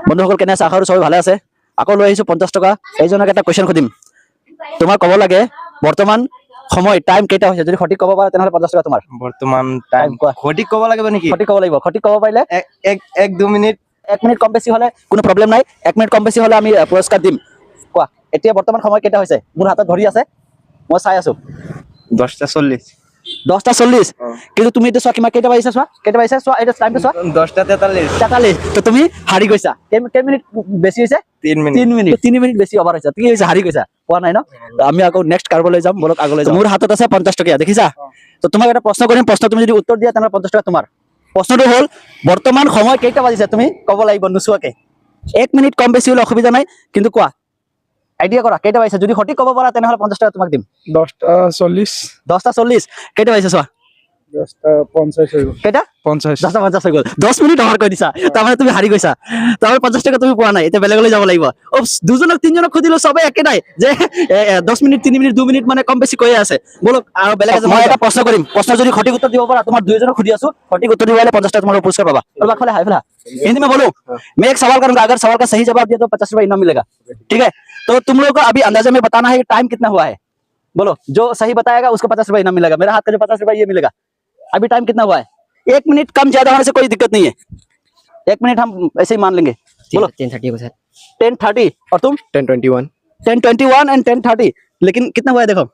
বন্ধুসকল কেনে আছে? আশা কৰো সবাই ভালে আছে। আকৌ লৈ আহিছো 50 টকা। এইজনক এটা কোৱেশ্চন সুধিম, তোমাৰ ক'ব লাগে বৰ্তমান সময় টাইম কেইটা হৈছে। যদি সঠিক ক'ব পাৰা তেনেহলে 50 টকা তোমাৰ। বৰ্তমান টাইম কোৱা। সঠিক ক'ব লাগিব নেকি? সঠিক ক'ব লাগিব। সঠিক ক'ব পাৰিলে এক 2 মিনিট 1 মিনিট কম বেছি হলে কোনো প্ৰব্লেম নাই। 1 মিনিট কম বেছি হলে আমি পুৰস্কাৰ দিম। কোৱা এতিয়া বৰ্তমান সময় কেইটা হৈছে? মোৰ হাতত ঘড়ী আছে, মই চাই আছো 10:40 10:40। কিন্তু তুমি এতিয়া চোৱা কিমান কেইটা বাজিছে, চোৱা কেইটা বাজিছে, চোৱা এটা টাইমটো চোৱা 10:43 43। তো তুমি হাৰি গৈছা। কেই মিনিট বেছি হৈছে? 3 মিনিট 3 মিনিট বেছি অভাৰ হৈছে। কি হৈছে? হাৰি গৈছা, পোৱা নাই ন? আমি আকৌ নেক্সট কাৰ্বলৈ যাম, বলক আগলৈ যাম। মোৰ হাতত আছে 50 টকীয়া, দেখিছা? তো তোমাক এটা প্ৰশ্ন কৰিম, প্ৰশ্ন তুমি যদি উত্তৰ দিয়া তেনেহলে 50 টকা তোমাৰ। প্ৰশ্নটো হ'ল বৰ্তমান সময় কেইটা বাজিছে তুমি ক'ব লাগিব নোচোৱাকে। 1 মিনিট কম বেছি হলে অসুবিধা নাই, কিন্তু কোৱা আইডিয়া কৰা কেইটা বাজিছে। যদি সঠিক ক'ব পাৰা তেনেহলে 50 টকা তোমাক দিম। 10:40 10:40 কেইটা বাজিছে চোৱা। 10:50 হৈ গ'ল। কেইটা? 50 10:50 হৈ গ'ল। 10 মিনিট অভাৰ কৰি দিছা, তাৰমানে তুমি হাৰি গৈছা। তাৰমানে 50 টকা তুমি পোৱা নাই। এতিয়া বেলেগলৈ যাব লাগিব। দুজনক তিনজনক সুধিলো, চবে একে নাই যে 10 মিনিট 3 মিনিট 2 মিনিট মানে কম বেছি কৈয়ে আছে। বলক আৰু বেলেগ মই এটা প্ৰশ্ন কৰিম, প্ৰশ্ন যদি সঠিক উত্তৰ দিব পাৰা, তোমাৰ দুইজনক সুধি আছো, সঠিক उत्तर दिवाले 50 टका तुम्हारा पुरस्कार पाबा। और बात है फिलहाल हिंदी में बोलो। मैं एक सवाल करूंगा, अगर सवाल का सही जवाब दिया तो 50 रुपए इनाम मिलेगा, ठीक है? तो तुम लोगों को अभी अंदाजा में बताना है कि टाइम कितना हुआ है। बोलो, जो सही बताएगा उसको 50 रुपए इनाम मिलेगा। मेरा हाथ का जो 50 रुपए ये मिलेगा। अभी टाइम कितना हुआ है? 1 मिनट कम ज्यादा होने से कोई दिक्कत नहीं है। 1 मिनट हम ऐसे ही मान लेंगे। बोलो 10:30 को सर। 10:30। और तुम? 10:21 10:21 एंड 10:30। लेकिन कितना हुआ है देखो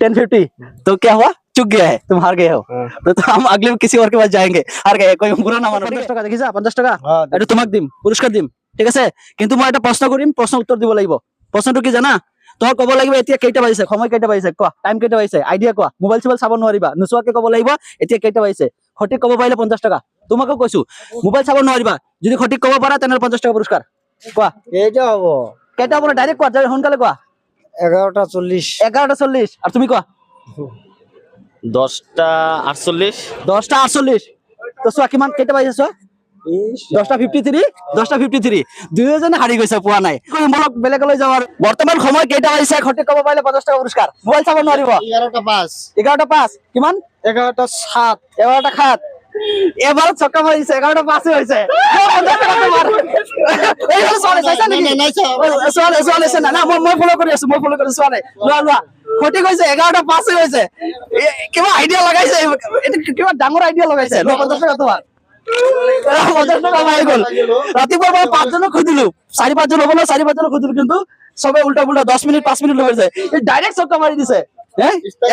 10:50। तो क्या हुआ? चुक गया है, तुम हार गए हो। तो हम अगले किसी और के पास जाएंगे। हार गए, कोई बुरा ना मानो। 50 টকা দেখিছা? 50 টকা এটা তোমাক দিম, পুরস্কার দিম, ঠিক আছে? কিন্তু মই এটা প্ৰশ্ন কৰিম, প্ৰশ্ন উত্তৰ দিব লাগিব। প্ৰশ্নটো কি জানা? তোমাক ক'ব লাগিব এতিয়া কেইটা বাজিছে, সময় কেইটা বাজিছে, কোৱা টাইম কেইটা বাজিছে, আইডিয়া কোৱা। মোবাইল চোবাইল চাব নোৱাৰিবা, নোচোৱাকে ক'ব লাগিব এতিয়া কেইটা বাজিছে। সঠিক ক'ব পাৰিলে 50 টকা। তোমাকো কৈছো মোবাইল চাব নোৱাৰিবা, যদি সঠিক ক'ব পাৰা তেনেহলে 50 টকা পুৰস্কাৰ। কোৱা এইটা হ'ব কেইটা হ'ব? ডাইৰেক্ট কোৱা, সোনকালে কোৱা। 11:40 11:40। আর তুমি কোৱা 10:48 10:48। তো চোৱা কিমান কেইটা বাজিছে চোৱা 10:53 10:53। দুয়োজনে হাৰি গৈছে, পোৱা নাই। বলক বেলেগলৈ যাওঁ। আৰু বৰ্তমান সময় কেইটা বাজিছে সঠিক ক'ব পাৰিলে 50 টকা পুৰস্কাৰ। মোবাইল চাব নোৱাৰিব। 11:05 11:05 কিমান? 11:07 11:07। এবাৰত ছক্কা মাৰিছে, 11:05 হৈছে। 50 টকা তোমাৰ। এই চোৱা নাই, চাইছা নেকি? চোৱা নাই না, মই ফলো কৰি আছো, চোৱা নাই। লোৱা সঠিক হৈছে, 11:05 হৈছে। কিবা আইডিয়া লগাইছে, এইটো কিবা ডাঙৰ আইডিয়া লগাইছে। 50 টকা তোমাৰ। 50 টকা পাই গ'ল। ৰাতিপুৱা মই 5 জনক সুধিলো, 4-5 জন হ'ব ন, 4-5 জনক সুধিলো, কিন্তু সবে উল্টা পুল্টা 10 মিনিট 5 মিনিট লৈ যায়। ডাইৰেক্ট ছক্কা মাৰি দিছে।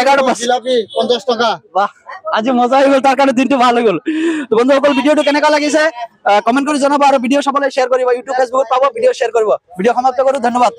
11:05 জিলাপি 50 টকা। বাহ, আজি মজা হৈ গ'ল, তাৰ কাৰণে দিনটো ভাল হৈ গ'ল। তো বন্ধুসকল ভিডিঅ'টো কেনেকুৱা লাগিছে কমেন্ট কৰি জনাবা, আৰু ভিডিঅ' চাবলৈ শ্বেয়াৰ কৰিব। ইউটিউব ফেচবুকত পাব, ভিডিঅ' শ্বেয়াৰ কৰিব। ভিডিঅ' সমাপ্ত কৰো, ধন্যবাদ।